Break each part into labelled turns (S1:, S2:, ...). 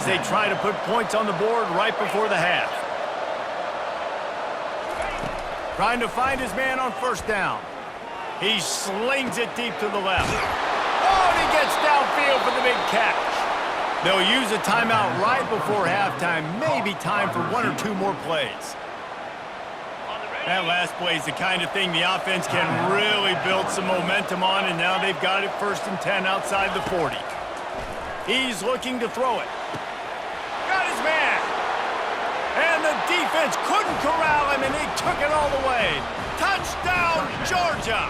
S1: they try to put points on the board right before the half. Trying to find his man on first down. He slings it deep to the left. Oh, and he gets downfield for the big catch. They'll use a timeout right before halftime. Maybe time for one or two more plays. That last play is the kind of thing the offense can really build some momentum on, and now they've got it 1st and 10 outside the 40. He's looking to throw it. Got his man. And the defense couldn't corral him, and he took it all the way. Touchdown, Georgia!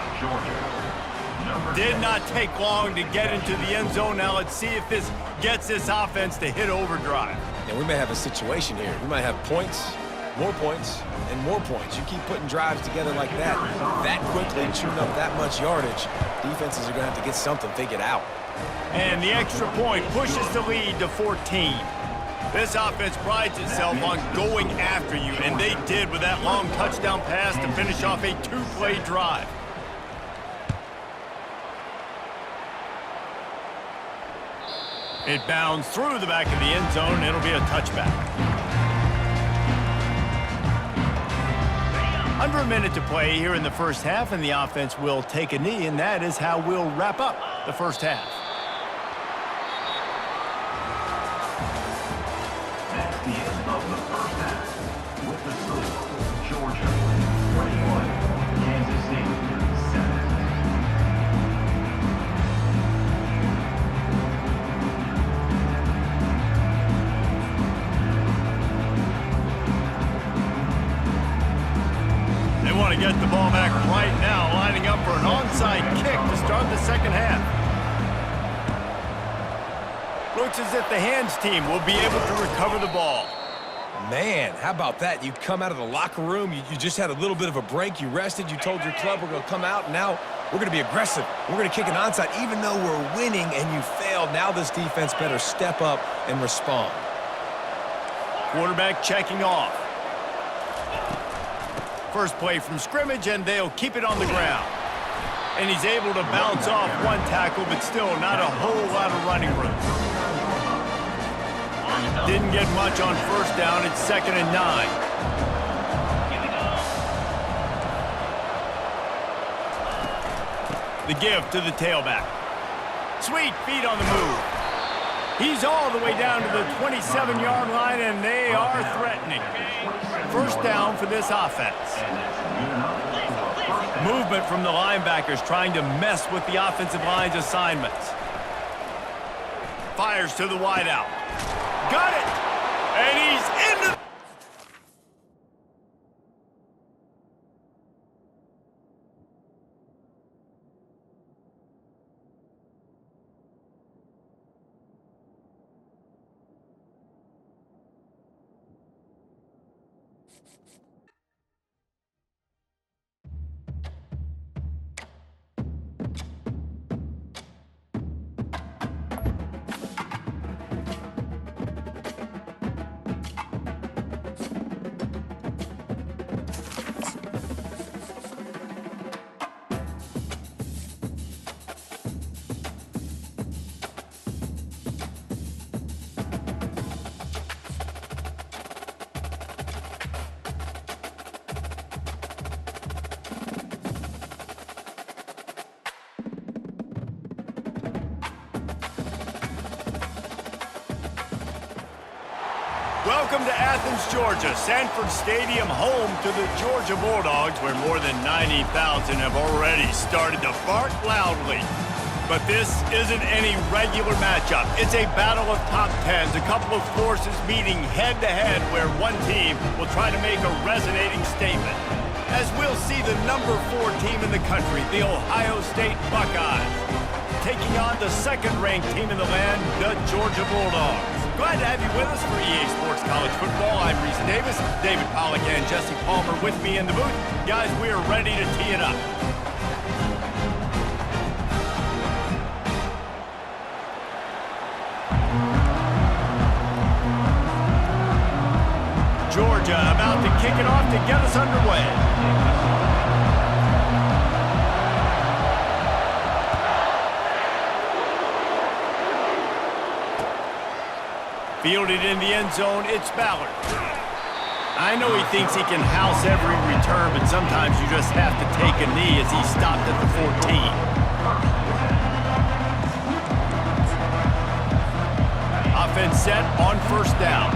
S1: Did not take long to get into the end zone. Now let's see if this gets this offense to hit overdrive.
S2: And we may have a situation here. We might have points, and more points. You keep putting drives together like that quickly, chewing up that much yardage, defenses are going to have to get something figured out.
S1: And the extra point pushes the lead to 14. This offense prides itself on going after you, and they did with that long touchdown pass to finish off a 2-play drive. It bounds through the back of the end zone, and it'll be a touchback. Under a minute to play here in the first half, and the offense will take a knee, and that is how we'll wrap up the first half.
S3: That's the end of the first half. With the score, Georgia 21, Kansas State 7.
S1: They want to get the ball back right now, lining up for an onside kick to start the second half. Looks as if the hands team will be able to recover the ball.
S2: Man, how about that? You come out of the locker room, you just had a little bit of a break, you rested, you told your club we're going to come out, and now we're going to be aggressive. We're going to kick an onside, even though we're winning and you failed. Now this defense better step up and respond.
S1: Quarterback checking off. First play from scrimmage, and they'll keep it on the ground. And he's able to bounce off one tackle, but still not a whole lot of running room. Didn't get much on first down. It's 2nd and 9. The give to the tailback. Sweet feet on the move. He's all the way down to the 27-yard line, and they are threatening. First down for this offense. Movement from the linebackers trying to mess with the offensive line's assignments. Fires to the wideout. Got it! And he's in the... Welcome to Athens, Georgia, Sanford Stadium, home to the Georgia Bulldogs, where more than 90,000 have already started to bark loudly. But this isn't any regular matchup. It's a battle of top tens, a couple of forces meeting head-to-head, where one team will try to make a resonating statement. As we'll see the number 4 team in the country, the Ohio State Buckeyes, taking on the second-ranked team in the land, the Georgia Bulldogs. Glad to have you with us for EA Sports College Football. I'm Reese Davis, David Pollack and Jesse Palmer with me in the booth. Guys, we are ready to tee it up. Georgia about to kick it off to get us underway. Fielded in the end zone, it's Ballard. I know he thinks he can house every return, but sometimes you just have to take a knee as he stopped at the 14. Offense set on first down.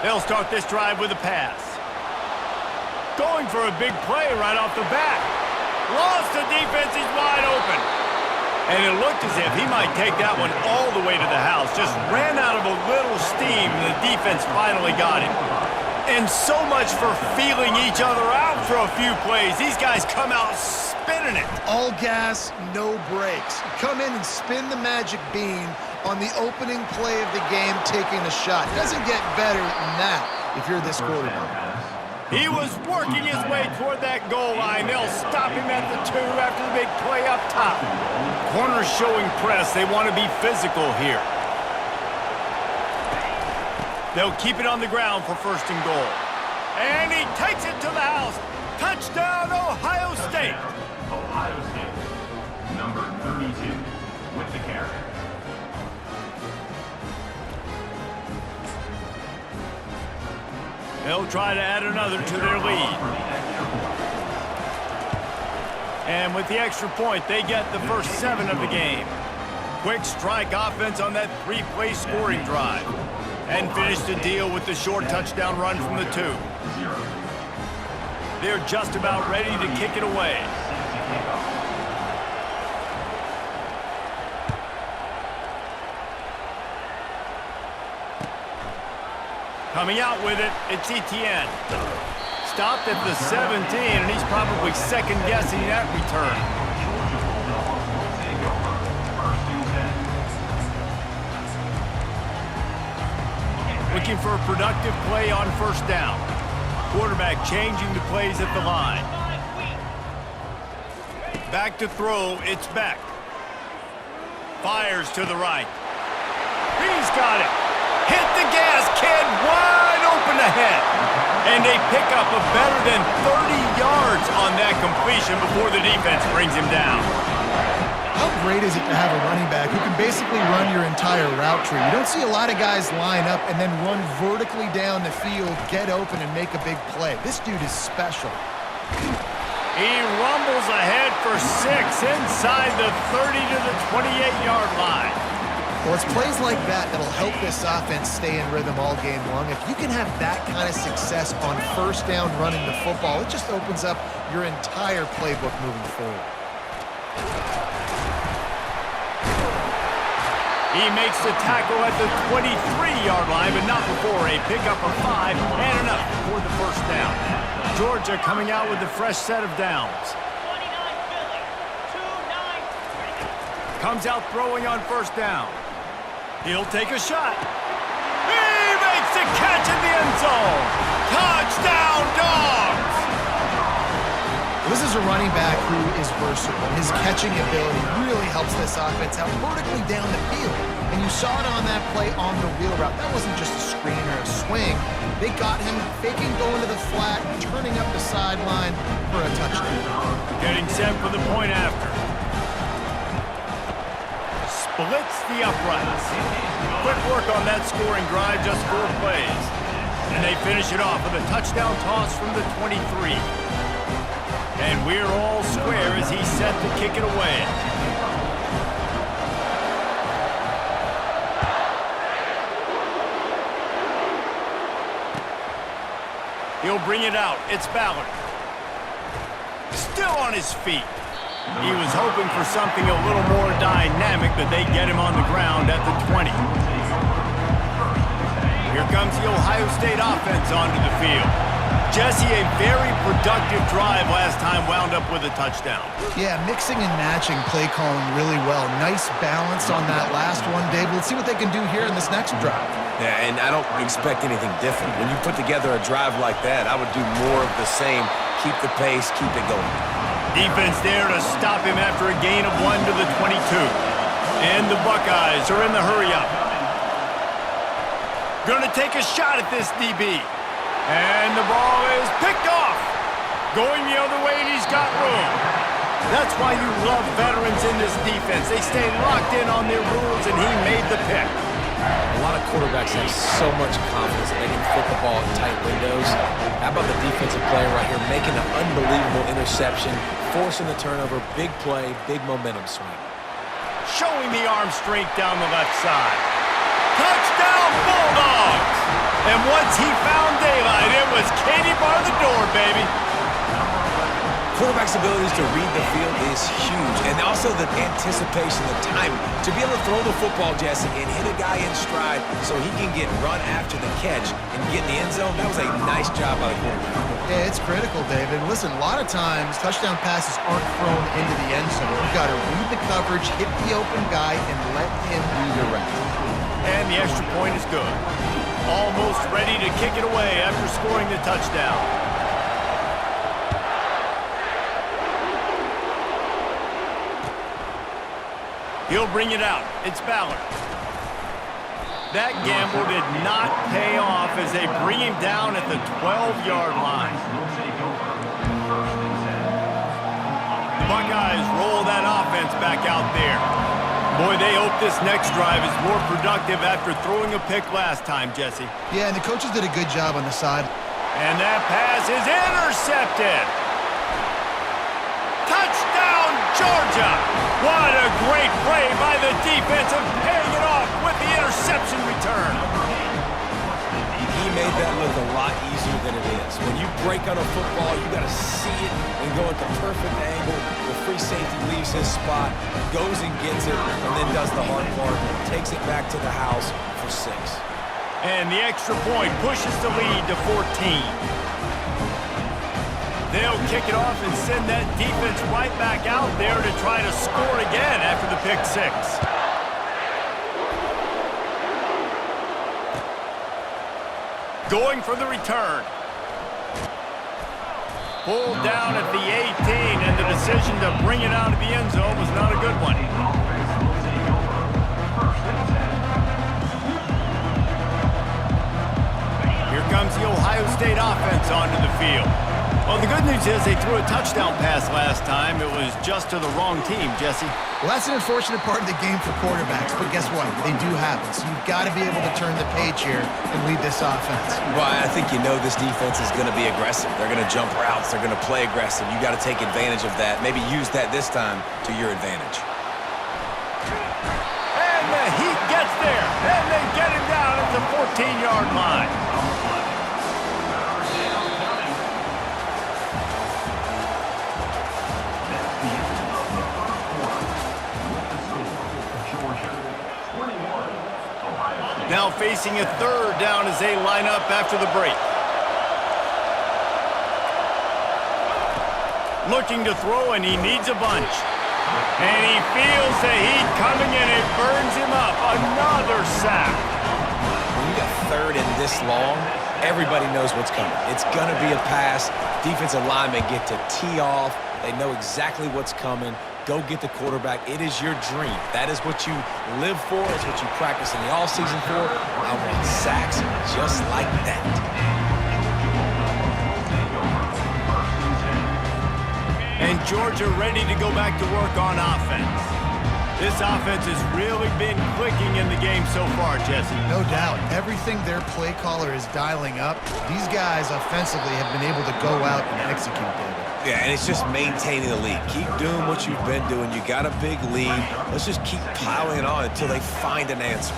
S1: They'll start this drive with a pass. Going for a big play right off the bat. Lost the defense, he's wide open. And it looked as if he might take that one all the way to the house. Just ran out of a little steam, and the defense finally got him. And so much for feeling each other out for a few plays. These guys come out spinning it.
S4: All gas, no brakes. Come in and spin the magic bean on the opening play of the game, taking a shot. Doesn't get better than that if you're this quarterback.
S1: He was working his way toward that goal line. They'll stop him at the 2 after the big play up top. Corners showing press. They want to be physical here. They'll keep it on the ground for first and goal. And he takes it to the house. Touchdown, Ohio State.
S3: Ohio State, number 32, with the carry.
S1: They'll try to add another to their lead. And with the extra point, they get the first 7 of the game. Quick strike offense on that 3-play scoring drive. And finish the deal with the short touchdown run from the 2. They're just about ready to kick it away. Coming out with it, it's Etienne. Stopped at the 17, and he's probably second-guessing that return. Looking for a productive play on first down. Quarterback changing the plays at the line. Back to throw, it's Beck. Fires to the right. He's got it. Hit the gas, kid, wide open ahead. And they pick up a better than 30 yards on that completion before the defense brings him down.
S4: How great is it to have a running back who can basically run your entire route tree? You don't see a lot of guys line up and then run vertically down the field, get open, and make a big play. This dude is special.
S1: He rumbles ahead for 6 inside the 30 to the 28-yard line.
S4: Well, it's plays like that that'll help this offense stay in rhythm all game long. If you can have that kind of success on first down running the football, it just opens up your entire playbook moving forward.
S1: He makes the tackle at the 23-yard line, but not before a pickup of 5 and enough for the first down. Georgia coming out with a fresh set of downs. Comes out throwing on first down. He'll take a shot. He makes the catch in the end zone. Touchdown, Dogs!
S4: This is a running back who is versatile. His catching ability really helps this offense out vertically down the field. And you saw it on that play on the wheel route. That wasn't just a screen or a swing. They got him faking going to the flat, turning up the sideline for a touchdown.
S1: Getting set for the point after. Splits the uprights. Quick work on that scoring drive, just 4 plays. And they finish it off with a touchdown toss from the 23. And we're all square as he's set to kick it away. He'll bring it out. It's Ballard. Still on his feet. He was hoping for something a little more dynamic, but they get him on the ground at the 20. Here comes the Ohio State offense onto the field. Jesse, a very productive drive last time, wound up with a touchdown.
S4: Yeah, mixing and matching play calling really well. Nice balance on that last one, Dave. Let's see what they can do here in this next drive.
S2: Yeah, and I don't expect anything different. When you put together a drive like that, I would do more of the same. Keep the pace, keep it going.
S1: Defense there to stop him after a gain of 1 to the 22. And the Buckeyes are in the hurry-up. Going to take a shot at this DB. And the ball is picked off. Going the other way, and he's got room. That's why you love veterans in this defense. They stay locked in on their rules, and he made the pick.
S2: A lot of quarterbacks have so much confidence that they can fit the ball in tight windows. How about the defensive player right here making an unbelievable interception, forcing the turnover, big play, big momentum swing.
S1: Showing the arm strength down the left side. Touchdown, Bulldogs! And once he found daylight, it was Katie bar the door, baby.
S2: Quarterback's abilities to read the field is huge, and also the anticipation, the timing. To be able to throw the football, Jesse, and hit a guy in stride so he can get run after the catch and get in the end zone, that was a nice job by the quarterback.
S4: Yeah, it's critical, David. Listen, a lot of times touchdown passes aren't thrown into the end zone. You've got to read the coverage, hit the open guy, and let him do the rest.
S1: And the extra point is good. Almost ready to kick it away after scoring the touchdown. He'll bring it out. It's Ballard. That gamble did not pay off as they bring him down at the 12-yard line. The Buckeyes roll that offense back out there. Boy, they hope this next drive is more productive after throwing a pick last time, Jesse.
S4: Yeah, and the coaches did a good job on the side.
S1: And that pass is intercepted. Touchdown, Georgia! What a great play by the defense and paying it off with the interception return.
S2: He made that look a lot easier than it is. When you break on a football, you got to see it and go at the perfect angle. The free safety leaves his spot, goes and gets it, and then does the hard part, takes it back to the house for 6.
S1: And the extra point pushes the lead to 14. They'll kick it off and send that defense right back out there to try to score again after the pick 6. Going for the return. Pulled down at the 18, and the decision to bring it out of the end zone was not a good one. Here comes the Ohio State offense onto the field. Well, the good news is they threw a touchdown pass last time. It was just to the wrong team, Jesse.
S4: Well, that's an unfortunate part of the game for quarterbacks, but guess what? They do happen, so you've got to be able to turn the page here and lead this offense.
S2: Well, I think you know this defense is going to be aggressive. They're going to jump routes. They're going to play aggressive. You got to take advantage of that. Maybe use that this time to your advantage.
S1: And the Heat gets there, and they get him down at the 14-yard line. Now facing a third down as they line up after the break. Looking to throw, and he needs a bunch. And he feels the heat coming, and it burns him up. Another sack.
S2: When you got third and this long, everybody knows what's coming. It's going to be a pass. Defensive linemen get to tee off. They know exactly what's coming. Go get the quarterback. It is your dream. That is what you live for. It's what you practice in the offseason for. I want sacks just like that.
S1: And Georgia ready to go back to work on offense. This offense has really been clicking in the game so far, Jesse.
S4: No doubt. Everything their play caller is dialing up, these guys offensively have been able to go out and execute, David.
S2: Yeah, and it's just maintaining the lead. Keep doing what you've been doing. You got a big lead. Let's just keep piling on until they find an answer.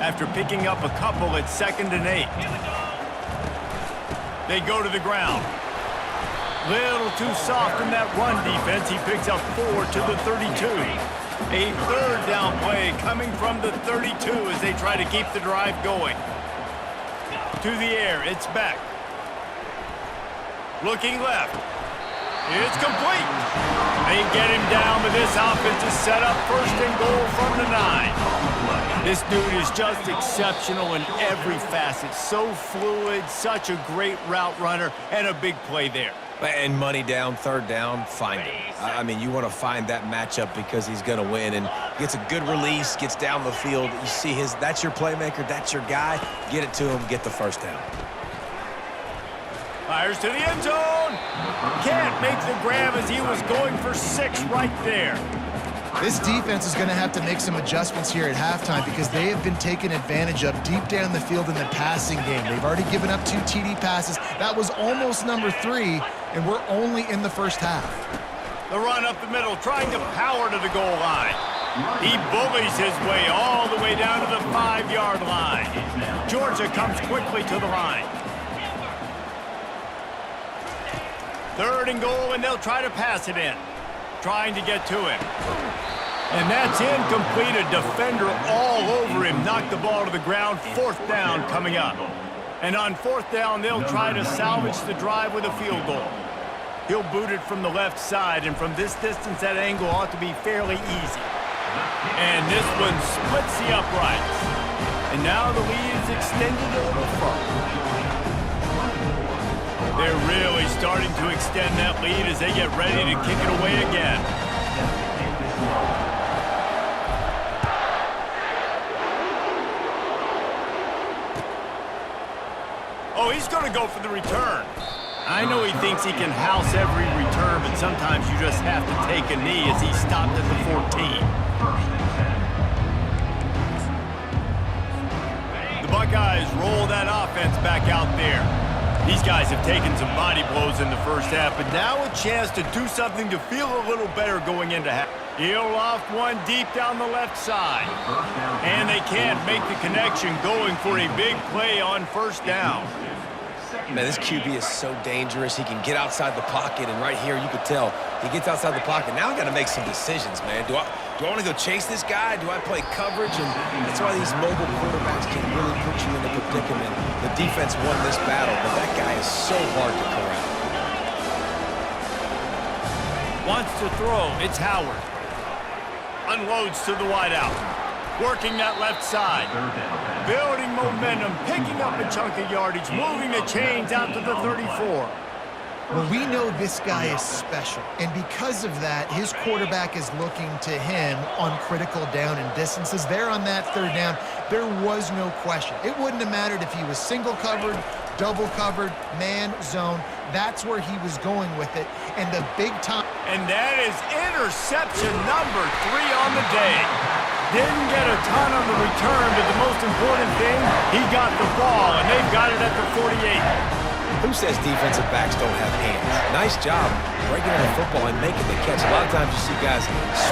S1: After picking up a couple at 2nd and 8. They go to the ground. Little too soft in that run defense. He picks up 4 to the 32. A third down play coming from the 32 as they try to keep the drive going. To the air, it's back. Looking left. It's complete. They get him down, but this offense is set up 1st and goal from the 9. This dude is just exceptional in every facet. So fluid, such a great route runner, and a big play there.
S2: And money down, 3rd down, find him. I mean, you want to find that matchup because he's going to win and gets a good release, gets down the field. You see that's your playmaker, that's your guy. Get it to him, get the 1st down.
S1: Fires to the end zone. down. Can't make the grab as he was going for 6 right there.
S4: This defense is going to have to make some adjustments here at halftime because they have been taken advantage of deep down the field in the passing game. They've already given up 2 TD passes. That was almost number 3, and we're only in the first half.
S1: The run up the middle, trying to power to the goal line. He bullies his way all the way down to the 5-yard line. Georgia comes quickly to the line. 3rd and goal, and they'll try to pass it in. Trying to get to him. And that's incomplete. A defender all over him. Knocked the ball to the ground. 4th down coming up. And on 4th down, they'll try to salvage the drive with a field goal. He'll boot it from the left side, and from this distance, that angle ought to be fairly easy. And this one splits the uprights. And now the lead is extended a little further. They're really starting to extend that lead as they get ready to kick it away again. Oh, he's going to go for the return. I know he thinks he can house every return, but sometimes you just have to take a knee as he stopped at the 14. The Buckeyes roll that offense back out there. These guys have taken some body blows in the first half, but now a chance to do something to feel a little better going into half. He'll loft one deep down the left side. And they can't make the connection, going for a big play on 1st down.
S2: Man, this QB is so dangerous. He can get outside the pocket, and right here you could tell he gets outside the pocket. Now I got to make some decisions, man. Do I want to go chase this guy? Do I play coverage? And that's why these mobile quarterbacks can really put you in a predicament. The defense won this battle, but that guy is so hard to corral.
S1: Wants to throw. It's Howard. Unloads to the wideout. Working that left side. Building momentum, picking up a chunk of yardage, moving the chains out to the 34.
S4: Well, we know this guy is special, and because of that, his quarterback is looking to him on critical down and distances. There on that 3rd down, there was no question. It wouldn't have mattered if he was single covered, double covered, man, zone. That's where he was going with it, and the big time.
S1: And that is interception number 3 on the day. Didn't get a ton on the return, but the most important thing, he got the ball, and they've got it at the 48.
S2: Who says defensive backs don't have hands? Nice job breaking on the football and making the catch. A lot of times you see guys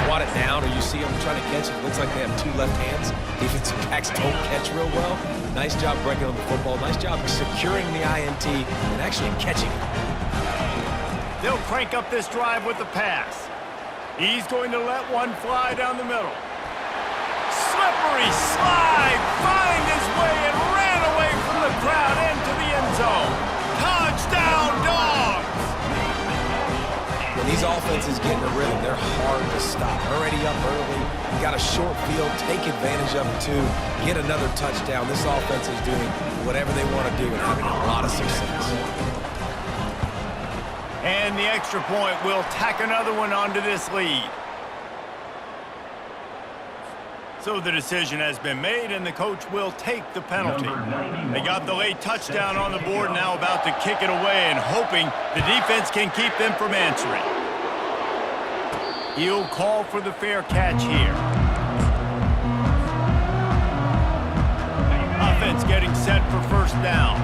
S2: swat it down, or you see them trying to catch it. It looks like they have 2 left hands. Defensive backs don't catch real well. Nice job breaking on the football. Nice job securing the INT and actually catching it.
S1: They'll crank up this drive with the pass. He's going to let one fly down the middle. Slippery slide, find his way and ran away from the crowd into the end zone. Touchdown, Dogs!
S2: When these offenses get in a rhythm, they're hard to stop. Already up early, got a short field, take advantage of it too, get another touchdown. This offense is doing whatever they want to do and having a lot of success.
S1: And the extra point will tack another one onto this lead. So the decision has been made, and the coach will take the penalty. They got the late touchdown on the board, now about to kick it away and hoping the defense can keep them from answering. He'll call for the fair catch here. Offense getting set for 1st down.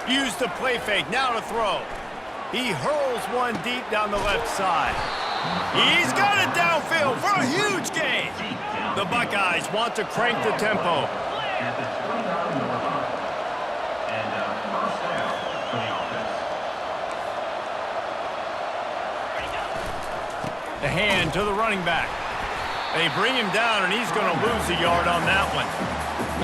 S1: Use the play fake, now to throw. He hurls one deep down the left side. He's got it downfield for a huge gain. The Buckeyes want to crank the tempo. The hand to the running back. They bring him down, and he's going to lose a yard on that one.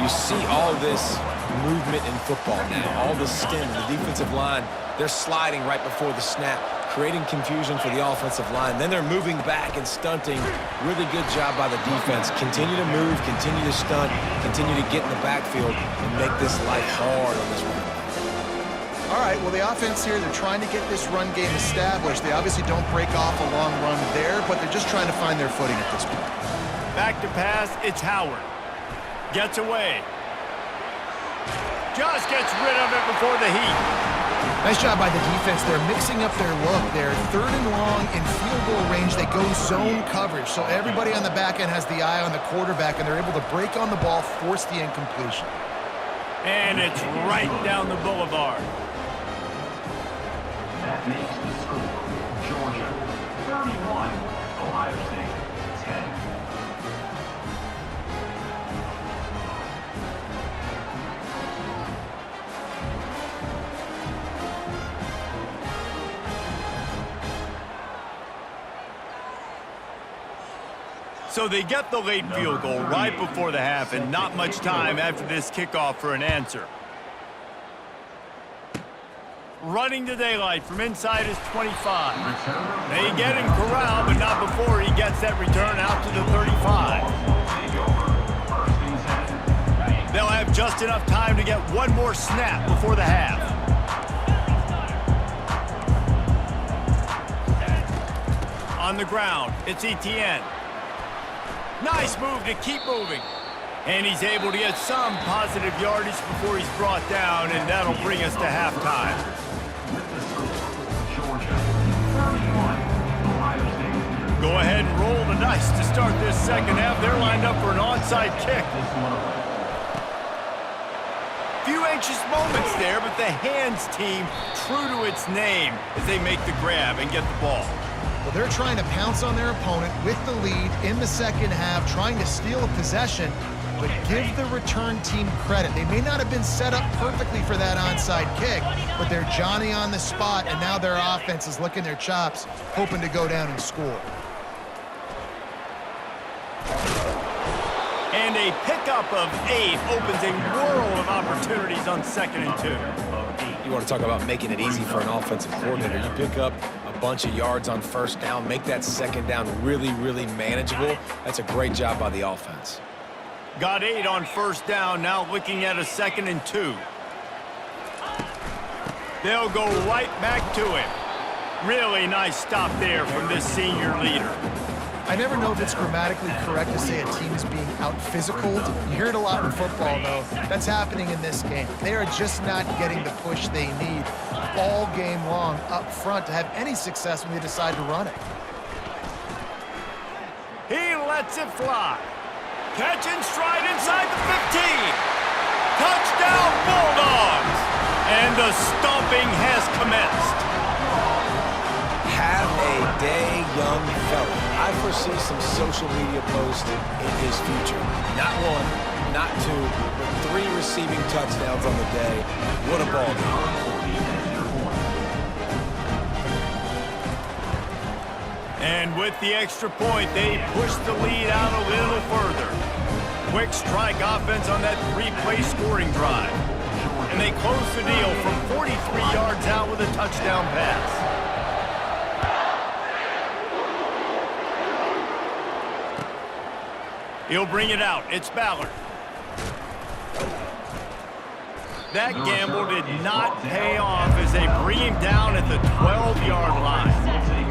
S2: You see all this movement in football now, all the stem, the defensive line, they're sliding right before the snap, creating confusion for the offensive line. Then they're moving back and stunting. Really good job by the defense. Continue to move, continue to stunt, continue to get in the backfield and make this life hard on this run.
S4: All right, well, the offense here, they're trying to get this run game established. They obviously don't break off a long run there, but they're just trying to find their footing at this point.
S1: Back to pass, it's Howard. Gets away. Just gets rid of it before the heat.
S4: Nice job by the defense. They're mixing up their look. They're 3rd and long in field goal range. They go zone coverage. So everybody on the back end has the eye on the quarterback, and they're able to break on the ball, force the incompletion.
S1: And it's right down the boulevard.
S3: That makes the score. Georgia 31, Ohio State 10.
S1: So they get the late field goal right before the half, and not much time after this kickoff for an answer. Running to daylight from inside his 25. They get him corralled, but not before he gets that return out to the 35. They'll have just enough time to get one more snap before the half. On the ground, it's Etienne. Nice move to keep moving. And he's able to get some positive yardage before he's brought down, and that'll bring us to halftime. Go ahead and roll the dice to start this second half. They're lined up for an onside kick. Few anxious moments there, but the hands team true to its name as they make the grab and get the ball.
S4: Well, they're trying to pounce on their opponent with the lead in the second half, trying to steal a possession, but give the return team credit. They may not have been set up perfectly for that onside kick, but they're Johnny on the spot, and now their offense is licking their chops, hoping to go down and score.
S1: And a pickup of 8 opens a world of opportunities on 2nd and 2.
S2: You want to talk about making it easy for an offensive coordinator. You pick up a bunch of yards on 1st down, make that 2nd down really, really manageable. That's a great job by the offense.
S1: Got 8 on 1st down, now looking at a 2nd and 2. They'll go right back to him. Really nice stop there from this senior leader.
S4: I never know if it's grammatically correct to say a team is being out-physicaled. You hear it a lot in football, though. That's happening in this game. They are just not getting the push they need all game long up front to have any success when they decide to run it.
S1: He lets it fly. Catch and stride inside the 15. Touchdown, Bulldogs! And the stomping has commenced.
S2: Have a day, young fella. I foresee some social media posts in his future. Not 1, not 2, but 3 receiving touchdowns on the day. What a ball game.
S1: And with the extra point, they push the lead out a little further. Quick strike offense on that 3-play scoring drive. And they close the deal from 43 yards out with a touchdown pass. He'll bring it out. It's Ballard. That gamble did not pay off as they bring him down at the 12-yard line.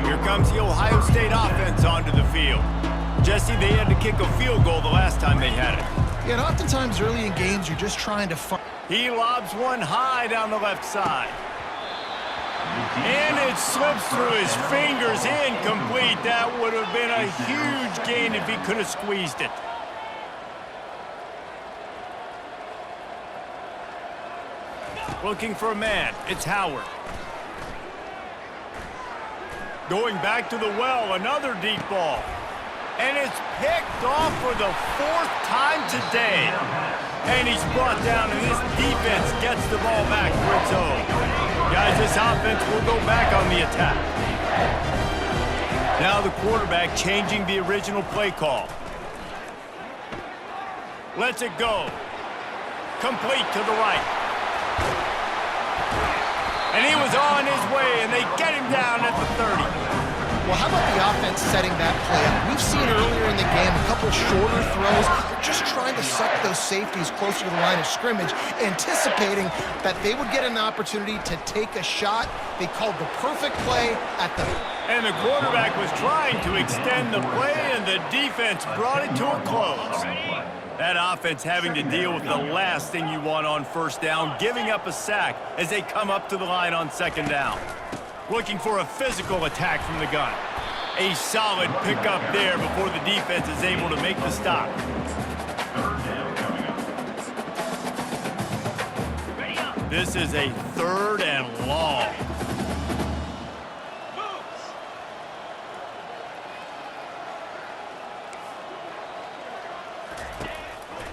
S1: Here comes the Ohio State offense onto the field. Jesse, they had to kick a field goal the last time they had it.
S4: Yeah, and oftentimes early in games, you're just trying to find...
S1: He lobs one high down the left side. And it slips through his fingers, incomplete. That would have been a huge gain if he could have squeezed it. Looking for a man, it's Howard. Going back to the well, another deep ball. And it's picked off for the 4th time today. And he's brought down, and this defense gets the ball back for its own. Guys, this offense will go back on the attack. Now the quarterback changing the original play call. Lets it go. Complete to the right. And he was on his way, and they get him down at the 30.
S4: Well, how about the offense setting that play up? We've seen earlier in the game a couple shorter throws. They're just trying to suck those safeties closer to the line of scrimmage, anticipating that they would get an opportunity to take a shot. They called the perfect play at the
S1: And the quarterback was trying to extend the play, and the defense brought it to a close. That offense having to deal with the last thing you want on first down, giving up a sack as they come up to the line on second down. Looking for a physical attack from the gun. A solid pickup there before the defense is able to make the stop. This is a 3rd and long.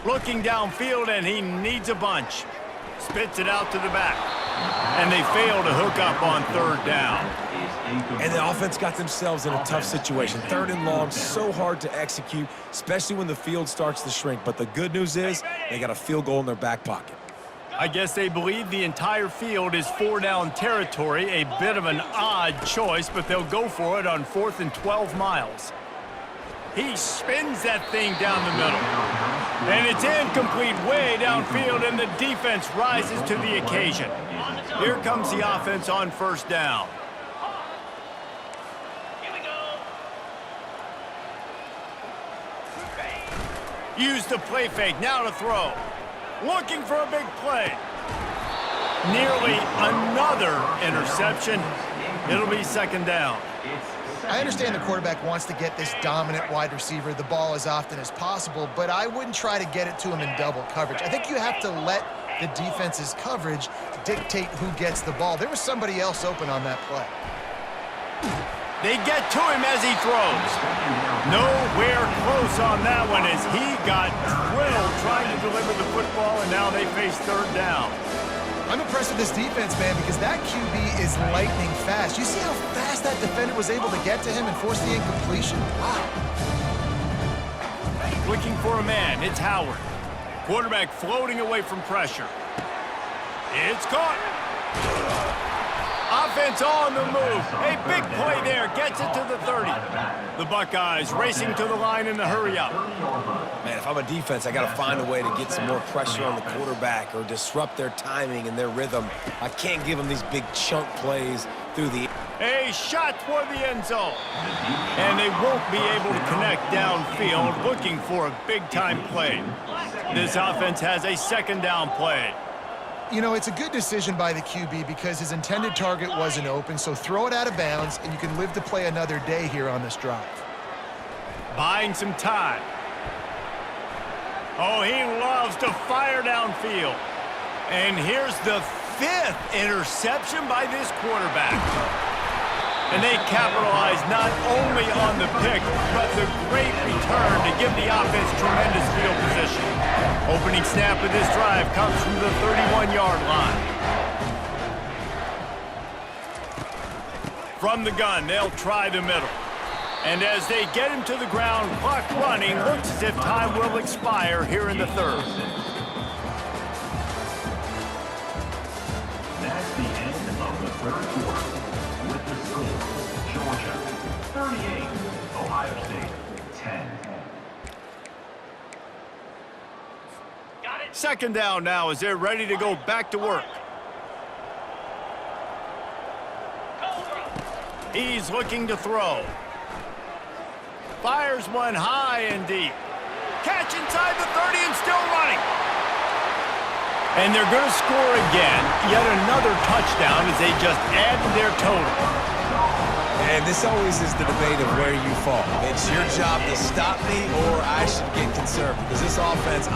S1: Looking downfield, and he needs a bunch. Spits it out to the back. And they fail to hook up on 3rd down.
S2: And the offense got themselves in a tough situation. 3rd and long, so hard to execute, especially when the field starts to shrink. But the good news is they got a field goal in their back pocket.
S1: I guess they believe the entire field is 4-down territory. A bit of an odd choice, but they'll go for it on 4th and 12 miles. He spins that thing down the middle. And it's incomplete way downfield, and the defense rises to the occasion. Here comes the offense on 1st down. Use the play fake, now to throw. Looking for a big play. Nearly another interception. It'll be 2nd down.
S4: I understand the quarterback wants to get this dominant wide receiver the ball as often as possible, but I wouldn't try to get it to him in double coverage. I think you have to let the defense's coverage dictate who gets the ball. There was somebody else open on that play.
S1: They get to him as he throws. Nowhere close on that one as he got drilled trying to deliver the football, and now they face 3rd down.
S4: I'm impressed with this defense, man, because that QB is lightning fast. You see how fast that defender was able to get to him and force the incompletion? Wow.
S1: Looking for a man, it's Howard. Quarterback floating away from pressure. It's caught. Offense on the move. A big play there. Gets it to the 30. The Buckeyes racing to the line in the hurry-up.
S2: Man, if I'm a defense, I got to find a way to get some more pressure on the quarterback or disrupt their timing and their rhythm. I can't give them these big chunk plays through the...
S1: A shot toward the end zone. And they won't be able to connect downfield, looking for a big-time play. This offense has a 2nd down play.
S4: You know, it's a good decision by the QB because his intended target wasn't open, so throw it out of bounds, and you can live to play another day here on this drive.
S1: Buying some time. Oh, he loves to fire downfield. And here's the 5th interception by this quarterback. And they capitalize not only on the pick, but the great return to give the offense tremendous field position. Opening snap of this drive comes from the 31-yard line. From the gun, they'll try the middle. And as they get him to the ground, clock running, looks as if time will expire here in the 3rd.
S3: That's the end of the 3rd quarter. With the score, Georgia 38, Ohio State 10.
S1: 2nd down now as they're ready to go back to work. He's looking to throw. Fires one high and deep. Catch inside the 30 and still running. And they're going to score again. Yet another touchdown as they just add to their total.
S2: And this always is the debate of where you fall. It's your job to stop me or I should get conservative. Because this offense...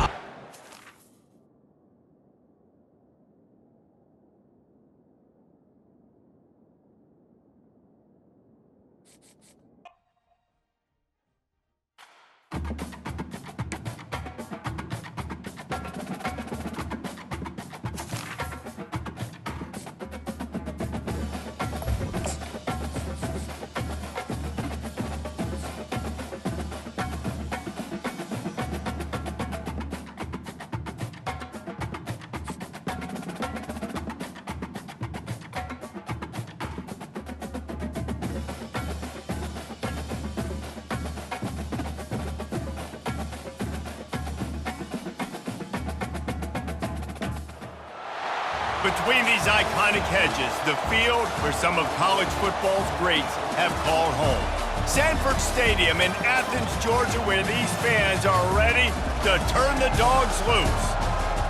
S1: Between these iconic hedges, the field where some of college football's greats have called home. Sanford Stadium in Athens, Georgia, where these fans are ready to turn the dogs loose.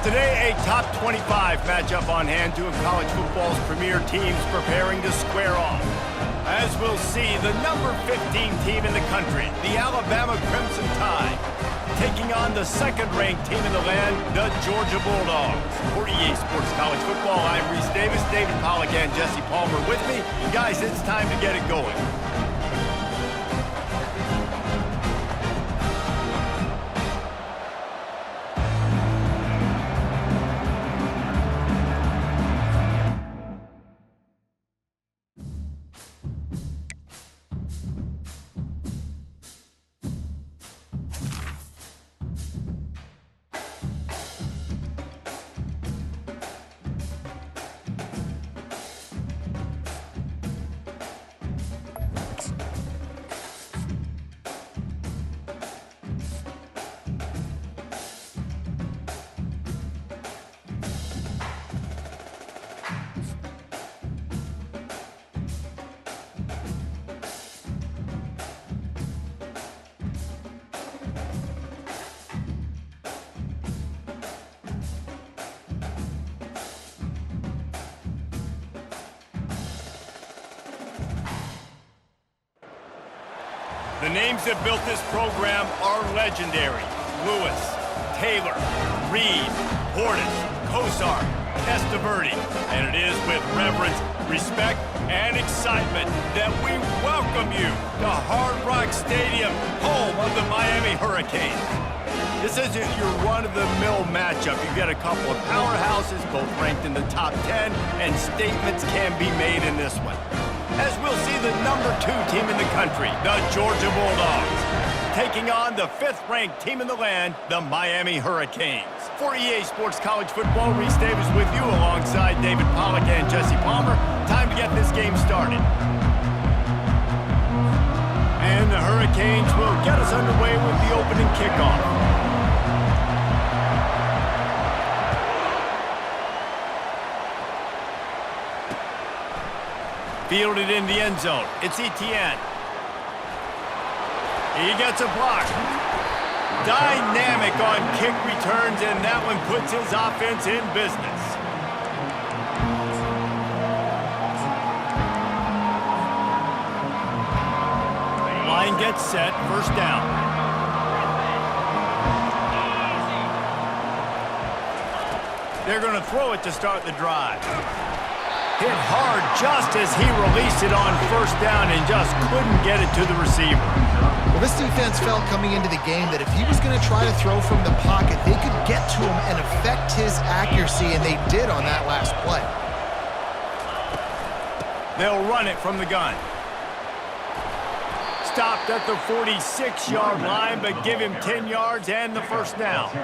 S1: Today, a top 25 matchup on hand, two of college football's premier teams preparing to square off. As we'll see, the number 15 team in the country, the Alabama Crimson Tide, taking on the second-ranked team in the land, the Georgia Bulldogs. For EA Sports College Football, I'm Reese Davis, David Pollack, and Jesse Palmer with me. Guys, it's time to get it going. The names that built this program are legendary. Lewis, Taylor, Reed, Portis, Kosar, Testaverde. And it is with reverence, respect, and excitement that we welcome you to Hard Rock Stadium, home of the Miami Hurricanes. This isn't your run-of-the-mill matchup. You've got a couple of powerhouses, both ranked in the top 10, and statements can be made in this one. As we'll see the number 2 team in the country, the Georgia Bulldogs, taking on the 5th-ranked team in the land, the Miami Hurricanes. For EA Sports College Football, Reese Davis with you alongside David Pollack and Jesse Palmer. Time to get this game started. And the Hurricanes will get us underway with the opening kickoff. Fielded in the end zone. It's Etienne. He gets a block. Dynamic on kick returns, and that one puts his offense in business. Line gets set. First down. They're going to throw it to start the drive. Hit hard just as he released it on first down and just couldn't get it to the receiver.
S4: Well, this defense felt coming into the game that if he was going to try to throw from the pocket, they could get to him and affect his accuracy, and they did on that last play.
S1: They'll run it from the gun. Stopped at the 46-yard line, but give him 10 yards and the first down.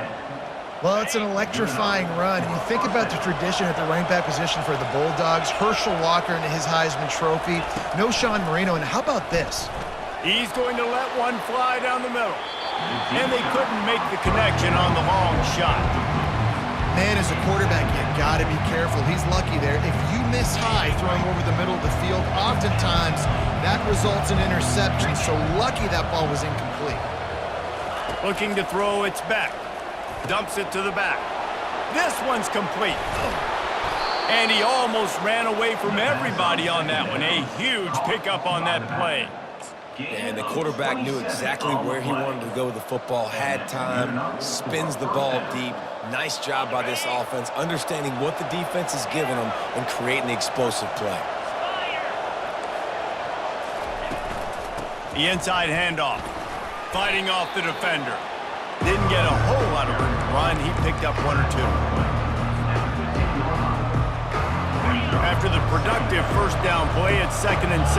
S4: Well, it's an electrifying run. And you think about the tradition at the running back position for the Bulldogs. Herschel Walker and his Heisman Trophy. No Sean Marino. And how about this?
S1: He's going to let one fly down the middle. And they couldn't make the connection on the long shot.
S4: Man, as a quarterback, you got to be careful. He's lucky there. If you miss high throwing over the middle of the field, oftentimes that results in interception. So lucky that ball was incomplete.
S1: Looking to throw, it's back. Dumps it to the back. This one's complete. And he almost ran away from everybody on that one. A huge pickup on that play.
S2: And the quarterback knew exactly where he wanted to go with the football, had time, spins the ball deep. Nice job by this offense, understanding what the defense is giving them and creating the explosive play.
S1: The inside handoff. Fighting off the defender. Didn't get a whole lot of room to run. He picked up 1 or 2. After the productive first down play, it's 2nd and 6.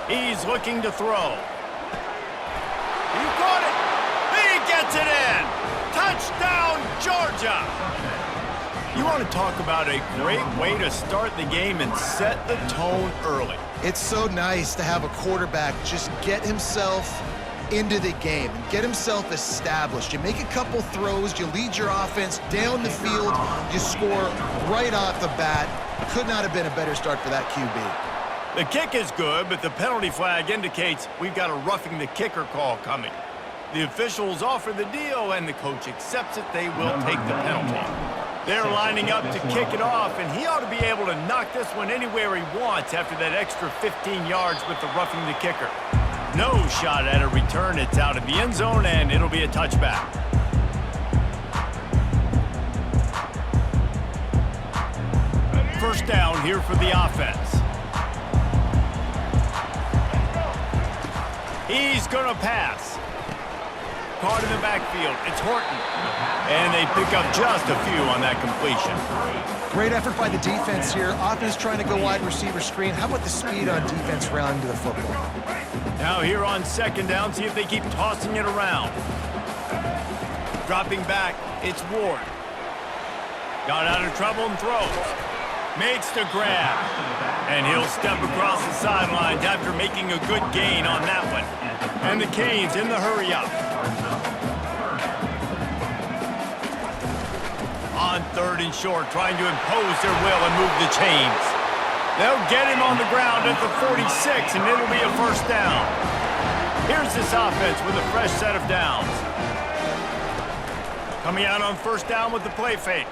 S1: He's looking to throw. He caught it. He gets it in. Touchdown, Georgia. You want to talk about a great way to start the game and set the tone early.
S4: It's so nice to have a quarterback just get himself into the game and get himself established. You make a couple throws, you lead your offense down the field, you score right off the bat. Could not have been a better start for that QB.
S1: The kick is good, but the penalty flag indicates we've got a roughing the kicker call coming. The officials offer the deal, and the coach accepts it. They will take the penalty. They're lining up to kick it off, and he ought to be able to knock this one anywhere he wants after that extra 15 yards with the roughing the kicker. No shot at a return. It's out of the end zone, and it'll be a touchback. First down here for the offense. He's going to pass. Caught in the backfield. It's Horton. And they pick up just a few on that completion.
S4: Great effort by the defense here. Offense trying to go wide receiver screen. How about the speed on defense rounding to the football?
S1: Now here on second down, see if they keep tossing it around. Dropping back, it's Ward. Got out of trouble and throws. Makes the grab. And he'll step across the sidelines after making a good gain on that one. And the Canes in the hurry-up. On third and short, trying to impose their will and move the chains. They'll get him on the ground at the 46, and it'll be a first down. Here's this offense with a fresh set of downs. Coming out on first down with the play fake.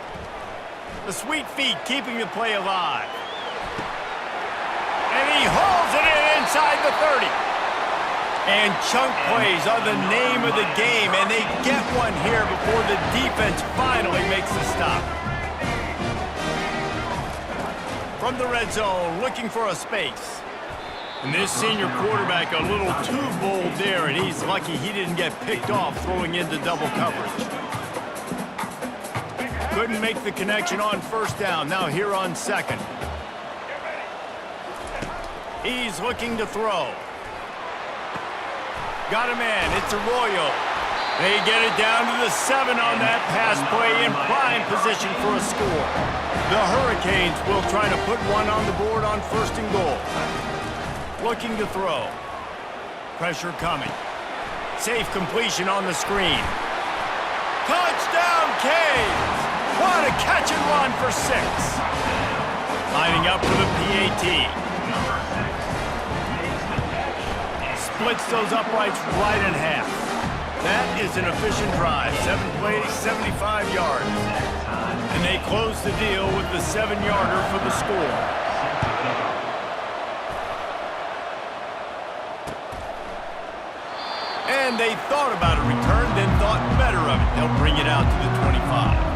S1: The sweet feet keeping the play alive. And he hauls it in inside the 30. And chunk plays are the name of the game, and they get one here before the defense finally makes the stop. From the red zone, looking for a space. And this senior quarterback a little too bold there, and he's lucky he didn't get picked off throwing into double coverage. Couldn't make the connection on first down. Now here on second. He's looking to throw. Got a man. It's Arroyo. They get it down to the 7 on that pass play in prime position for a score. The Hurricanes will try to put one on the board on first and goal. Looking to throw. Pressure coming. Safe completion on the screen. Touchdown, Canes! What a catch and run for 6. Lining up for the PAT. Splits those uprights right in half. That is an efficient drive. 7 plays, 75 yards. And they close the deal with the 7-yarder for the score. And they thought about a return, then thought better of it. They'll bring it out to the 25.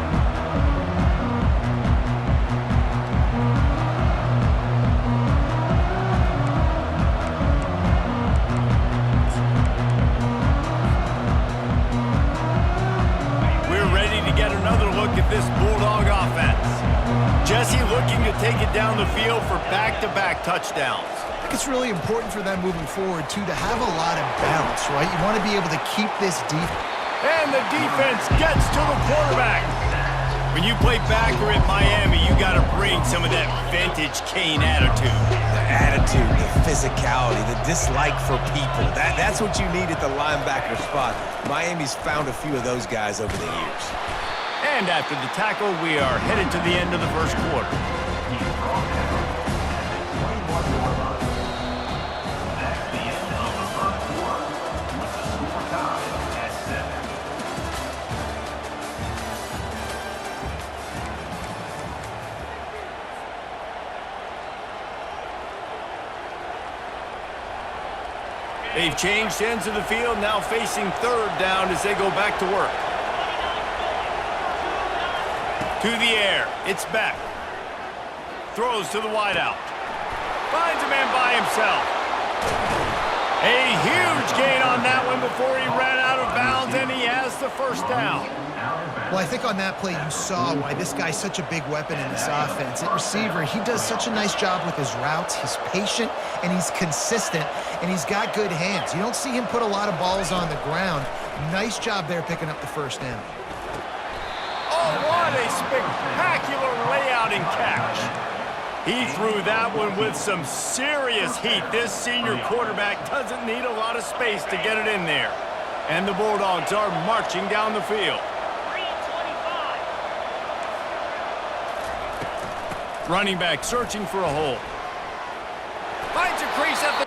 S1: This Bulldog offense. Jesse looking to take it down the field for back-to-back touchdowns.
S4: I think it's really important for them moving forward, too, to have a lot of bounce, right? You want to be able to keep this deep.
S1: And the defense gets to the quarterback. When you play backer at Miami, you got to bring some of that vintage Cane attitude.
S2: The attitude, the physicality, the dislike for people. That's what you need at the linebacker spot. Miami's found a few of those guys over the years.
S1: And after the tackle, we are headed to the end of the first quarter.
S3: That's the end of the first quarter, with the score tied at 7.
S1: They've changed ends of the field, now facing third down as they go back to work. To the air, it's Beck. Throws to the wideout. Finds a man by himself. A huge gain on that one before he ran out of bounds, and he has the first down.
S4: Well, I think on that play you saw why this guy's such a big weapon in this offense. At receiver, he does such a nice job with his routes. He's patient, and he's consistent, and he's got good hands. You don't see him put a lot of balls on the ground. Nice job there picking up the first down.
S1: Oh, what a spectacular layout and catch. He threw that one with some serious heat. This senior quarterback doesn't need a lot of space to get it in there. And the Bulldogs are marching down the field. Running back searching for a hole. Finds a crease at the...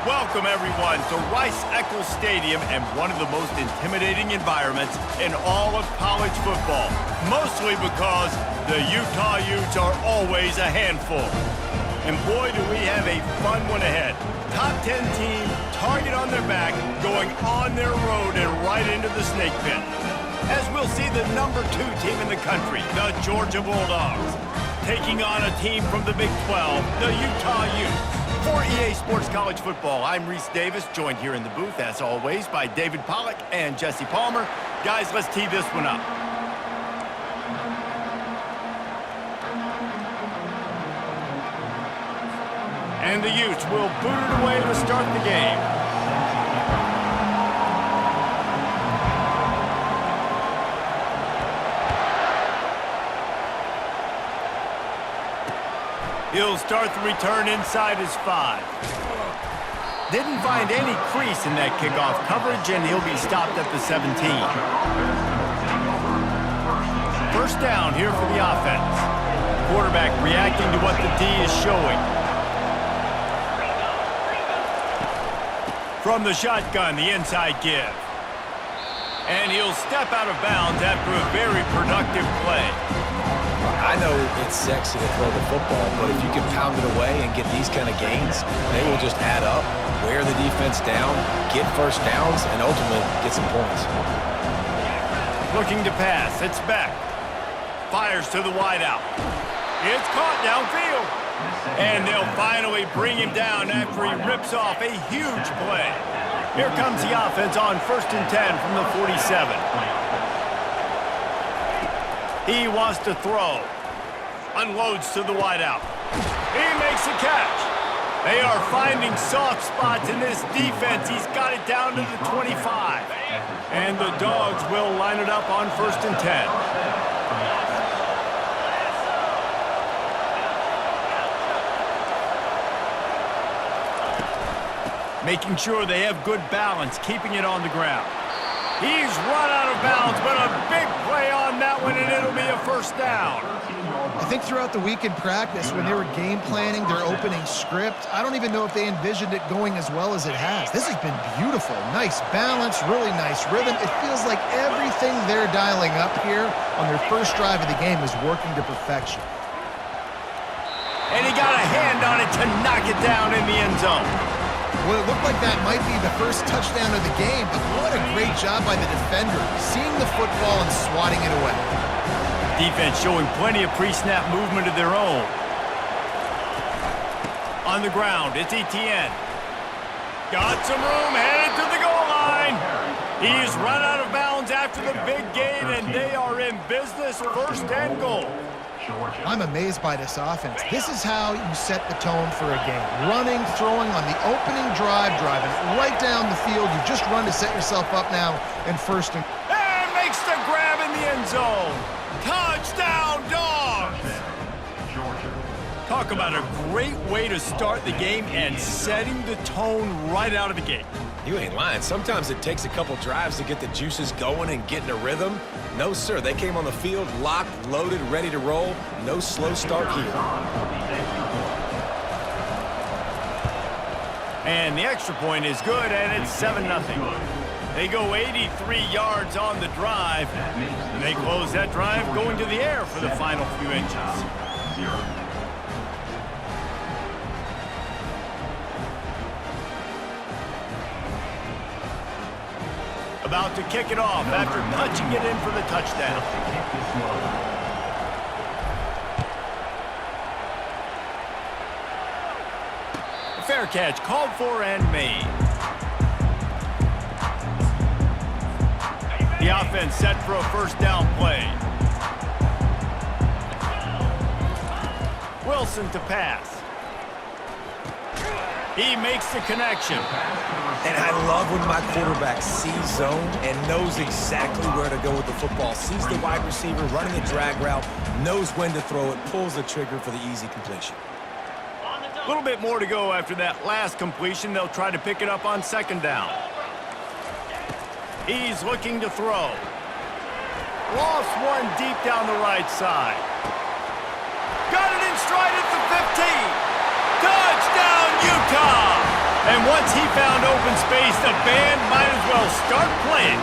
S1: Welcome, everyone, to Rice-Eccles Stadium and one of the most intimidating environments in all of college football, mostly because the Utah Utes are always a handful. And boy, do we have a fun one ahead. Top 10 team, target on their back, going on their road and right into the snake pit. As we'll see the number 2 team in the country, the Georgia Bulldogs, taking on a team from the Big 12, the Utah Utes. For EA Sports College Football, I'm Reese Davis, joined here in the booth, as always, by David Pollack and Jesse Palmer. Guys, let's tee this one up. And the Utes will boot it away to start the game. He'll start the return inside his 5. Didn't find any crease in that kickoff coverage, and he'll be stopped at the 17. First down here for the offense. Quarterback reacting to what the D is showing. From the shotgun, the inside give. And he'll step out of bounds after a very productive play.
S2: I know it's sexy to throw the football, but if you can pound it away and get these kind of gains, they will just add up, wear the defense down, get first downs, and ultimately get some points.
S1: Looking to pass. It's back. Fires to the wideout. It's caught downfield. And they'll finally bring him down after he rips off a huge play. Here comes the offense on 1st and 10 from the 47. He wants to throw. Unloads to the wideout. He makes a catch. They are finding soft spots in this defense. He's got it down to the 25. And the Dogs will line it up on 1st and 10. Making sure they have good balance, keeping it on the ground. He's run out of bounds, but a big play on that one, and it'll be a first down.
S4: I think throughout the week in practice, when they were game planning their opening script, I don't even know if they envisioned it going as well as it has. This has been beautiful. Nice balance, really nice rhythm. It feels like everything they're dialing up here on their first drive of the game is working to perfection.
S1: And he got a hand on it to knock it down in the end zone.
S4: Well, it looked like that might be the first touchdown of the game, but what a great job by the defender, seeing the football and swatting it away.
S1: Defense showing plenty of pre-snap movement of their own. On the ground, it's Etienne. Got some room, headed to the goal line. He's run out of bounds after the big gain, and they are in business, 1st and goal.
S4: I'm amazed by this offense. This is how you set the tone for a game. Running, throwing on the opening drive, driving right down the field. You just run to set yourself up now in 1st and...
S1: And makes the grab in the end zone. Touchdown, Dogs! Talk about a great way to start the game and setting the tone right out of the gate.
S2: You ain't lying. Sometimes it takes a couple drives to get the juices going and get in a rhythm. No, sir. They came on the field locked, loaded, ready to roll. No slow start here.
S1: And the extra point is good, and it's 7-0. They go 83 yards on the drive, and they close that drive going to the air for the final few inches.
S3: 0.
S1: About to kick it off after punching it in for the touchdown. A fair catch called for and made. The offense set for a first down play. Wilson to pass. He makes the connection.
S2: And I love when my quarterback sees zone and knows exactly where to go with the football. Sees the wide receiver running a drag route, knows when to throw it, pulls the trigger for the easy completion.
S1: A little bit more to go after that last completion. They'll try to pick it up on second down. He's looking to throw. Lost one deep down the right side. Got it in stride at the 15. Touchdown, Utah! And once he found open space, the band might as well start playing.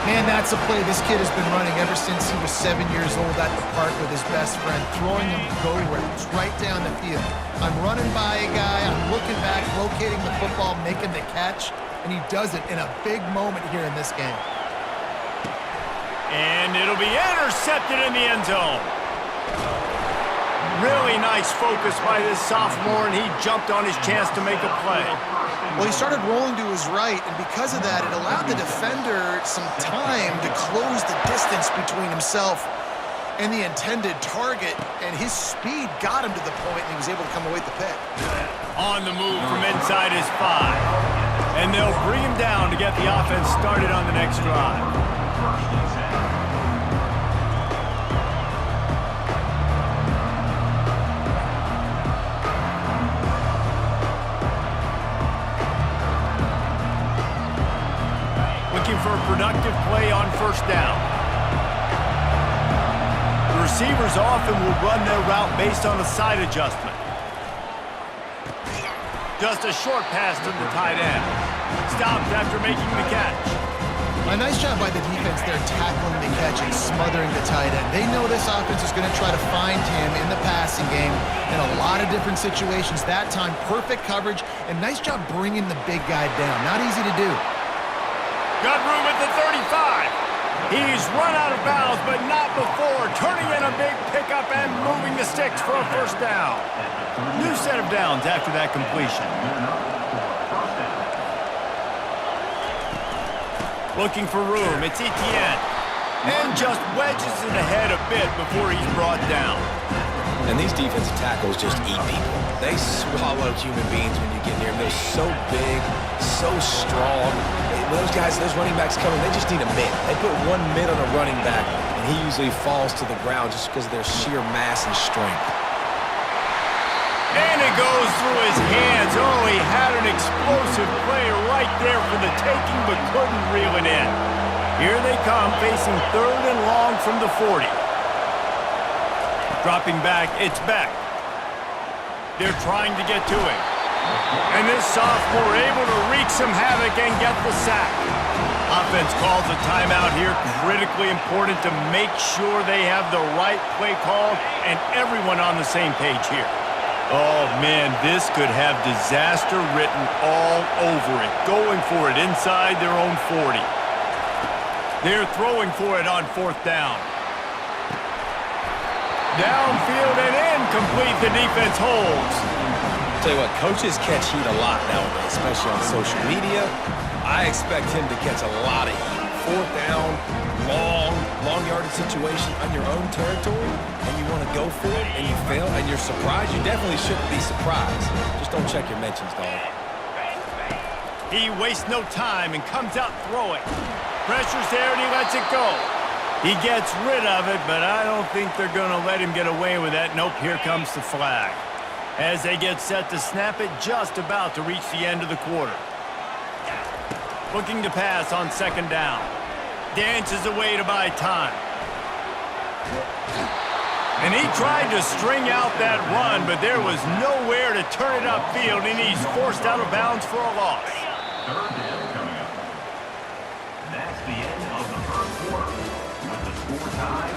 S4: Man, that's a play this kid has been running ever since he was 7 years old at the park with his best friend, throwing him go routes right down the field. I'm running by a guy, I'm looking back, locating the football, making the catch, and he does it in a big moment here in this game.
S1: And it'll be intercepted in the end zone. Really nice focus by this sophomore, and he jumped on his chance to make a play.
S4: Well, he started rolling to his right, and because of that, it allowed the defender some time to close the distance between himself and the intended target, and his speed got him to the point, and he was able to come away with the pick.
S1: On the move from inside his 5. And they'll bring him down to get the offense started on the next drive. Looking for a productive play on first down. The receivers often will run their route based on a side adjustment. Just a short pass to the tight end. Stopped after making the catch.
S4: A nice job by the defense there tackling the catch and smothering the tight end. They know this offense is going to try to find him in the passing game in a lot of different situations. That time, perfect coverage, and nice job bringing the big guy down. Not easy to do.
S1: Got room at the 35. He's run out of bounds, but not before turning in a big pickup and moving the sticks for a first down. New set of downs after that completion. Looking for room, it's Etienne. And just wedges it ahead a bit before he's brought down.
S2: And these defensive tackles just eat people. They swallow human beings when you get near them. They're so big, so strong. When those guys, those running backs come in, they just need a mid. They put one mid on a running back, and he usually falls to the ground just because of their sheer mass and strength.
S1: And it goes through his hands. Oh, he had an explosive play right there for the taking, but couldn't reel it in. Here they come, facing third and long from the 40. Dropping back, it's Beck. They're trying to get to him. And this sophomore able to wreak some havoc and get the sack. Offense calls a timeout here. Critically important to make sure they have the right play call and everyone on the same page here. Oh, man, this could have disaster written all over it. Going for it inside their own 40. They're throwing for it on fourth down. Downfield and incomplete. The defense holds.
S2: Tell you what, coaches catch heat a lot nowadays, especially on social media. I expect him to catch a lot of heat. Fourth down, long yardage situation on your own territory, and you want to go for it, and you fail, and you're surprised. You definitely shouldn't be surprised. Just don't check your mentions, dog.
S1: He wastes no time and comes out throwing. Pressure's there, and he lets it go. He gets rid of it, but I don't think they're going to let him get away with that. Nope, here comes the flag. As they get set to snap it, just about to reach the end of the quarter. Looking to pass on second down. Dances away to buy time. And he tried to string out that run, but there was nowhere to turn it upfield, and he's forced out of bounds for a loss.
S3: Third down coming up. That's the end of the first quarter. With the score tied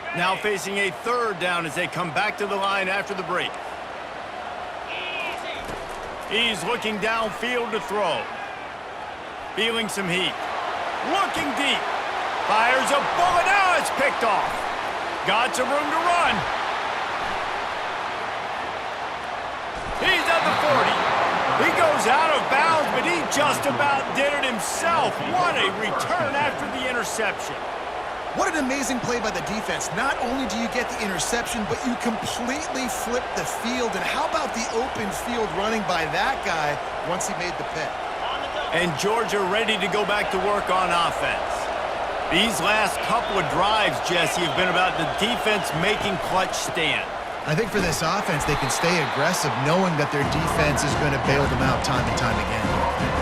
S3: 7-7.
S1: Now facing a third down as they come back to the line after the break. He's looking downfield to throw. Feeling some heat. Looking deep. Fires a bullet. Now it's picked off. Got some room to run. He's at the 40. He goes out of bounds, but he just about did it himself. What a return after the interception.
S4: What an amazing play by the defense. Not only do you get the interception, but you completely flip the field. And how about the open field running by that guy once he made the pick?
S1: And Georgia ready to go back to work on offense. These last couple of drives, Jesse, have been about the defense making clutch stand.
S4: I think for this offense, they can stay aggressive knowing that their defense is going to bail them out time and time again.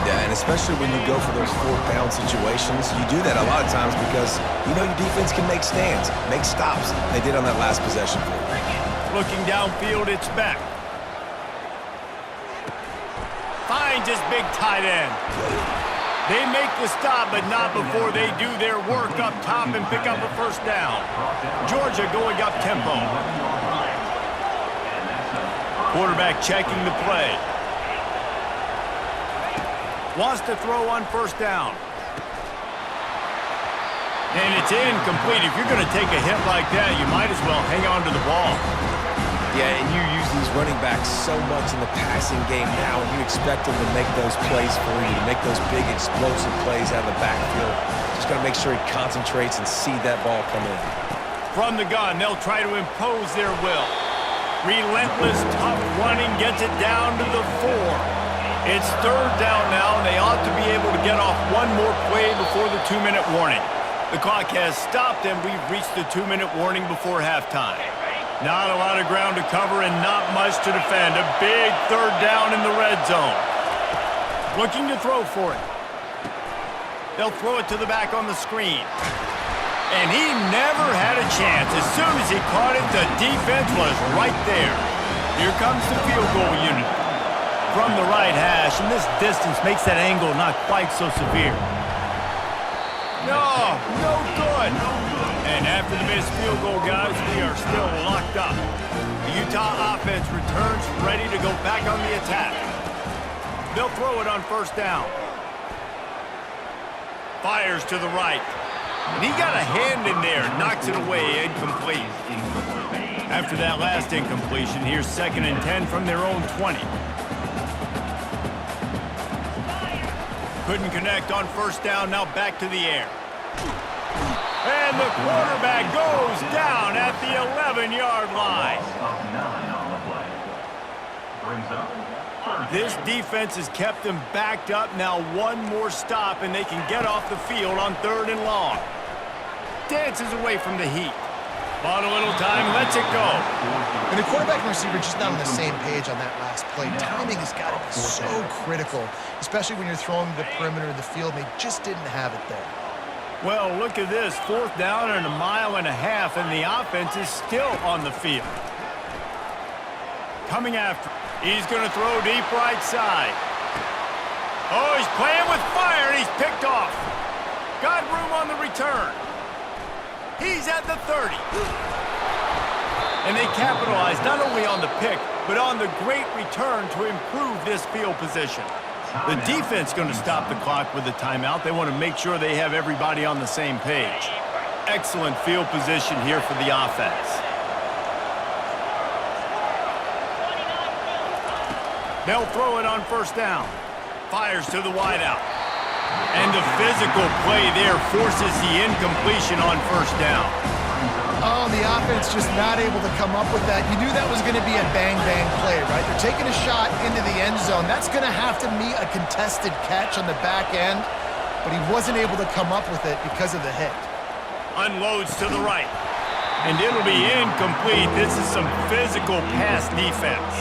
S2: Yeah, and especially when you go for those fourth down situations, you do that a lot of times because you know your defense can make stands, make stops. They did on that last possession for you.
S1: Looking downfield, it's Beck. Finds his big tight end. They make the stop, but not before they do their work up top and pick up a first down. Georgia going up tempo. Quarterback checking the play. Wants to throw on first down. And it's incomplete. If you're going to take a hit like that, you might as well hang on to the ball.
S2: Yeah, and you use these running backs so much in the passing game now, and you expect them to make those plays for you, to make those big explosive plays out of the backfield. Just got to make sure he concentrates and see that ball come in.
S1: From the gun, they'll try to impose their will. Relentless, tough running gets it down to the 4. It's third down now, and they ought to be able to get off one more play before the 2-minute warning. The clock has stopped, and we've reached the 2-minute warning before halftime. Not a lot of ground to cover and not much to defend. A big third down in the red zone. Looking to throw for it. They'll throw it to the back on the screen. And he never had a chance. As soon as he caught it, the defense was right there. Here comes the field goal unit. From the right hash, and this distance makes that angle not quite so severe. No good. And after the missed field goal, guys, we are still locked up. The Utah offense returns ready to go back on the attack. They'll throw it on first down. Fires to the right. And he got a hand in there, knocks it away, incomplete. After that last incompletion, here's 2nd and 10 from their own 20. Couldn't connect on first down, now back to the air. And the quarterback goes down at the 11-yard line. This defense has kept them backed up. Now one more stop, and they can get off the field on 3rd and long. Dances away from the heat. Bought a little time, lets it go.
S4: And the quarterback and receiver just not on the same page on that last play. Timing has got to be so critical, especially when you're throwing to the perimeter of the field. They just didn't have it there.
S1: Well, look at this. 4th down and 1.5 miles, and the offense is still on the field. Coming after. He's going to throw deep right side. Oh, he's playing with fire, and he's picked off. Got room on the return. He's at the 30. And they capitalize not only on the pick, but on the great return to improve this field position. The defense going to stop the clock with a timeout. They want to make sure they have everybody on the same page. Excellent field position here for the offense. They'll throw it on first down. Fires to the wideout. And the physical play there forces the incompletion on first down.
S4: Oh, the offense just not able to come up with that. You knew that was going to be a bang-bang play, right? They're taking a shot into the end zone. That's going to have to meet a contested catch on the back end, but he wasn't able to come up with it because of the hit.
S1: Unloads to the right. And it'll be incomplete. This is some physical pass defense.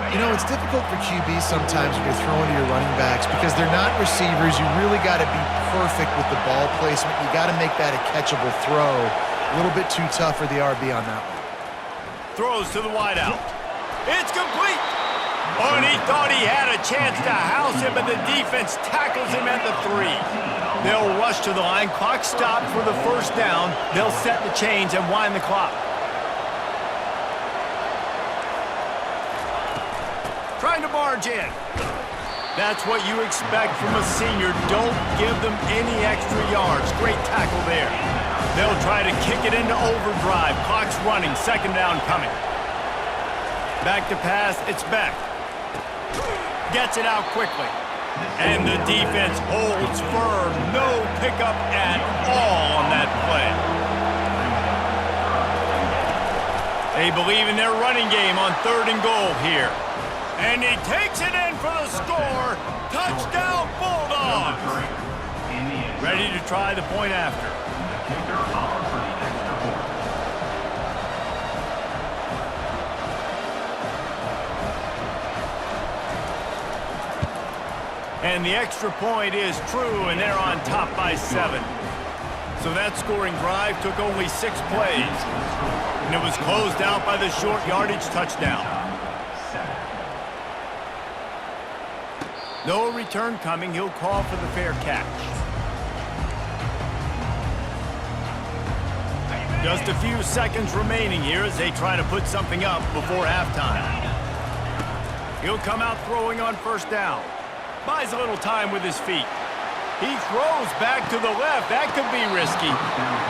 S4: You know, it's difficult for QBs sometimes when you're throwing to your running backs because they're not receivers. You really got to be perfect with the ball placement. You got to make that a catchable throw. A little bit too tough for the RB on that one.
S1: Throws to the wideout. It's complete. Oh, and he thought he had a chance to house him, but the defense tackles him at the 3. They'll rush to the line. Clock stopped for the first down. They'll set the chains and wind the clock. Trying to barge in. That's what you expect from a senior. Don't give them any extra yards. Great tackle there. They'll try to kick it into overdrive. Clock's running. Second down coming. Back to pass. It's Beck. Gets it out quickly. And the defense holds firm. No pickup at all on that play. They believe in their running game on 3rd and goal here. And he takes it in for the score. Touchdown, Bulldogs. Ready to try the point after. And the extra point is true, and they're on top by 7. So that scoring drive took only 6 plays. And it was closed out by the short yardage touchdown. No return coming. He'll call for the fair catch. Just a few seconds remaining here as they try to put something up before halftime. He'll come out throwing on first down. Buys a little time with his feet. He throws back to the left. That could be risky.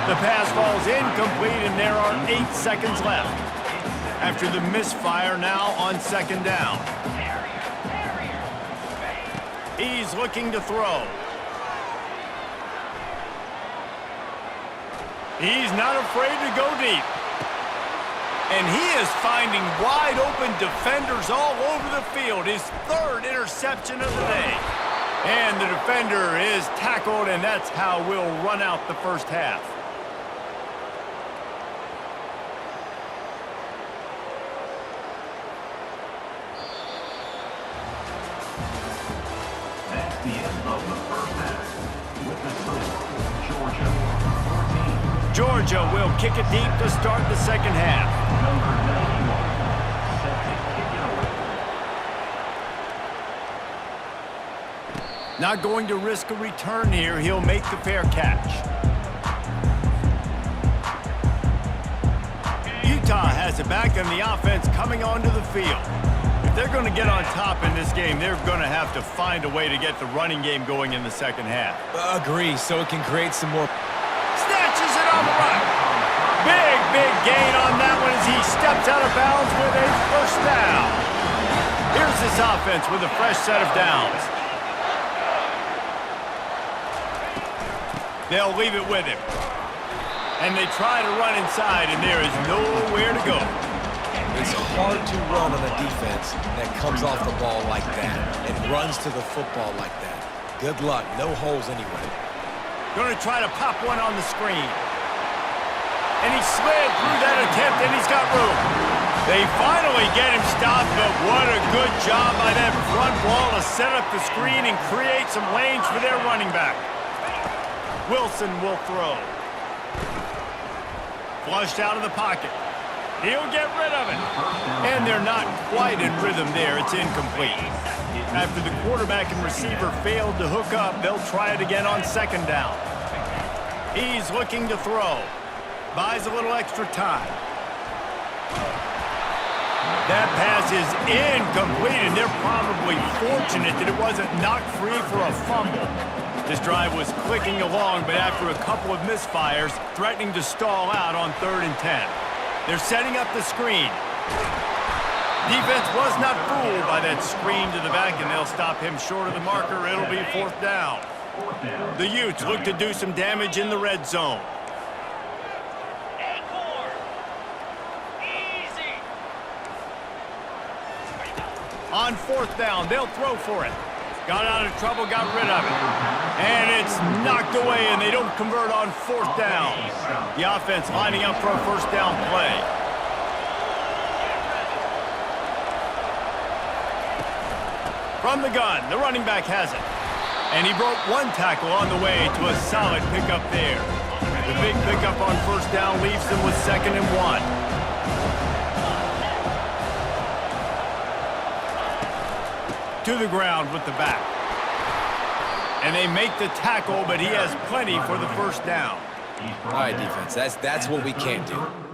S1: The pass falls incomplete, and there are 8 seconds left. After the misfire, now on second down. He's looking to throw. He's not afraid to go deep. And he is finding wide-open defenders all over the field. His 3rd interception of the day. And the defender is tackled, and that's how we'll run out the first half.
S3: That's the end of the first half. With the score, Georgia 14.
S1: Georgia will kick it deep to start the second half.
S3: Number 91, set to kick it away.
S1: Not going to risk a return here. He'll make the fair catch. Utah has it back, and the offense coming onto the field. If they're going to get on top in this game, they're going to have to find a way to get the running game going in the second half.
S2: Agree, so it can create some more.
S1: Snatches it on the right. Big gain on that one as he steps out of bounds with a first down. Here's this offense with a fresh set of downs. They'll leave it with him. And they try to run inside, and there is nowhere to go.
S2: It's hard to run on a defense that comes off the ball like that and runs to the football like that. Good luck. No holes anyway.
S1: Going to try to pop one on the screen. And he slid through that attempt, and he's got room. They finally get him stopped, but what a good job by that front wall to set up the screen and create some lanes for their running back. Wilson will throw. Flushed out of the pocket. He'll get rid of it. And they're not quite in rhythm there. It's incomplete. After the quarterback and receiver failed to hook up, they'll try it again on second down. He's looking to throw. Buys a little extra time. That pass is incomplete, and they're probably fortunate that it wasn't knocked free for a fumble. This drive was clicking along, but after a couple of misfires, threatening to stall out on 3rd and 10. They're setting up the screen. Defense was not fooled by that screen to the back, and they'll stop him short of the marker. It'll be fourth down. The Utes look to do some damage in the red zone. On fourth down, they'll throw for it. Got out of trouble, got rid of it. And it's knocked away, and they don't convert on fourth down. The offense lining up for a first down play. From the gun, the running back has it. And he broke one tackle on the way to a solid pickup there. The big pickup on first down leaves them with 2nd and 1. To the ground with the back. And they make the tackle, but he has plenty for the first down.
S2: All right, defense, that's what we can't do.